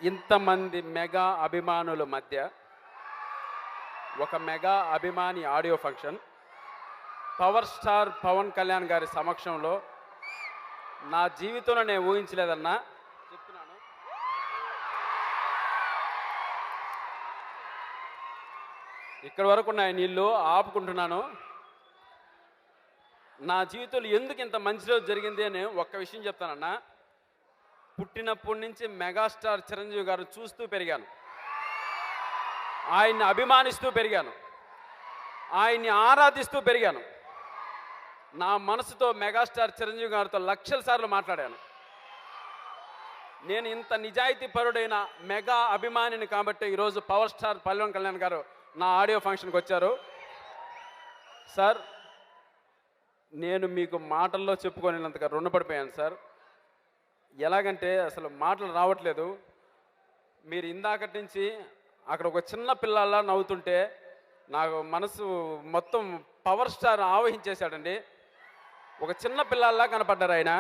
ఇంతమంది మెగా అభిమానుల మధ్య ఒక మెగా అభిమాని audio function power star Pawan Kalyan గారి సమక్షంలో నా జీవితంలో నేను ఊహించలేదన్నా. చెప్తున్నాను, ఇక్కడి వరకు నా నీళ్ళు ఆపుకుంటున్నాను. నా జీవితంలో ఎందుకు ఇంత మంచి రోజు జరిగింది అని ఒక్క విషయం చెప్తానన్నా. పుట్టినప్పటి నుంచి మెగాస్టార్ చిరంజీవి గారు చూస్తూ పెరిగాను, ఆయన్ని అభిమానిస్తూ పెరిగాను, ఆయన్ని ఆరాధిస్తూ పెరిగాను. నా మనసుతో మెగాస్టార్ చిరంజీవి గారితో లక్షల సార్లు మాట్లాడాను. నేను ఇంత నిజాయితీ పరుడైన మెగా అభిమానిని కాబట్టి ఈరోజు పవర్ స్టార్ పవన్ కళ్యాణ్ గారు నా ఆడియో ఫంక్షన్కి వచ్చారు. సార్, నేను మీకు మాటల్లో చెప్పుకోలేనంతగా రుణపడిపోయాను సార్. ఎలాగంటే అసలు మాటలు రావట్లేదు. మీరు ఇందాకటి నుంచి అక్కడ ఒక చిన్న పిల్లల్లా నవ్వుతుంటే నాకు మనసు మొత్తం పవర్ స్టార్ ఆవహించేశాడండి. ఒక చిన్న పిల్లల్లా కనపడ్డారు ఆయన.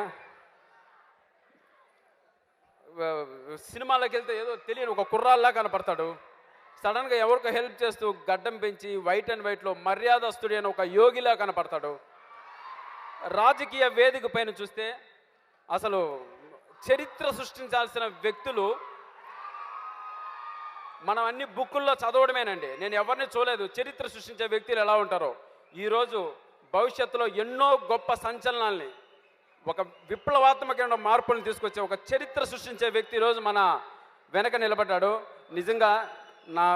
సినిమాలోకి వెళ్తే ఏదో తెలియని ఒక కుర్రాల్లా కనపడతాడు. సడన్గా ఎవరికో హెల్ప్ చేస్తూ గడ్డం పెంచి వైట్ అండ్ వైట్లో మర్యాదస్తుడి అని ఒక యోగిలా కనపడతాడు. రాజకీయ వేదిక పైన చూస్తే అసలు చరిత్ర సృష్టించాల్సిన వ్యక్తులు మనం అన్ని బుక్కుల్లో చదవడమేనండి. నేను ఎవరిని చూడలేదు చరిత్ర సృష్టించే వ్యక్తులు ఎలా ఉంటారో. ఈరోజు భవిష్యత్తులో ఎన్నో గొప్ప సంచలనాల్ని, ఒక విప్లవాత్మకమైన మార్పులను తీసుకొచ్చే ఒక చరిత్ర సృష్టించే వ్యక్తి ఈరోజు మన వెనక నిలబడ్డాడు. నిజంగా నా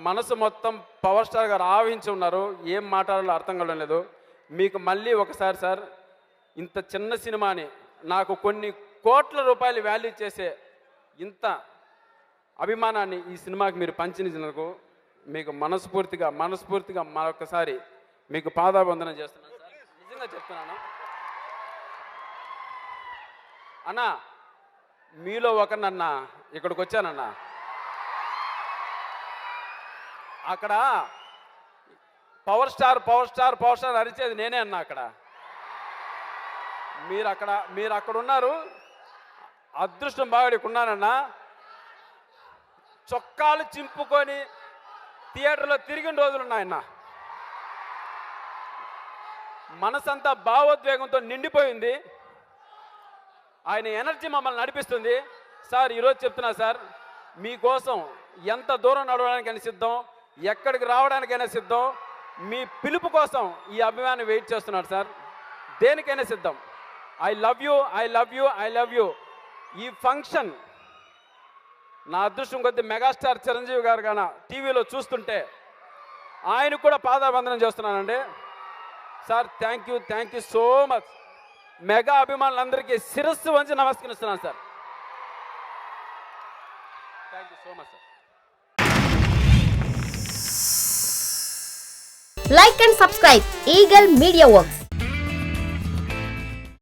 మనసు మొత్తం పవర్ స్టార్ గారు ఆవహించి ఉన్నారు. ఏం మాట్లాడాలో అర్థం కావడం లేదు. మీకు మళ్ళీ ఒకసారి సార్, ఇంత చిన్న సినిమాని నాకు కొన్ని కోట్ల రూపాయలు వాల్యూ చేసే ఇంత అభిమానాన్ని ఈ సినిమాకి మీరు పంచినందుకు మీకు మనస్ఫూర్తిగా మరొకసారి మీకు పాదాబంధనం చేస్తున్నాను సార్. నిజంగా చెప్తున్నాను అన్నా. మీలో ఒకనన్నా ఇక్కడికి వచ్చానన్నా. అక్కడ పవర్ స్టార్ అరిచేది నేనే అన్నా. అక్కడ మీరు అక్కడ ఉన్నారు. అదృష్టం బాగా ఉన్నానన్నా. చొక్కాలు చింపుకొని థియేటర్లో తిరిగిన రోజులున్నాయన్న. మనసంతా భావోద్వేగంతో నిండిపోయింది. ఆయన ఎనర్జీ మమ్మల్ని నడిపిస్తుంది. సార్, ఈరోజు చెప్తున్నా సార్, మీకోసం ఎంత దూరం నడవడానికైనా సిద్ధం, ఎక్కడికి రావడానికైనా సిద్ధం. మీ పిలుపు కోసం ఈ అభిమాని వెయిట్ చేస్తున్నాడు సార్. దేనికైనా సిద్ధం. I love you. ఈ ఫంక్షన్ నా అదృష్టం కొద్ది మెగాస్టార్ చిరంజీవి గారు గాన టీవీలో చూస్తుంటే ఆయనకు కూడా పాదాబంధనం చేస్తున్నానండి. Sir, thank you so much. Mega అభిమానులందరికీ శిరస్సు వంచి నమస్కరిస్తున్నాను sir. Thank you so much sir. Like and subscribe Eagle Media Works.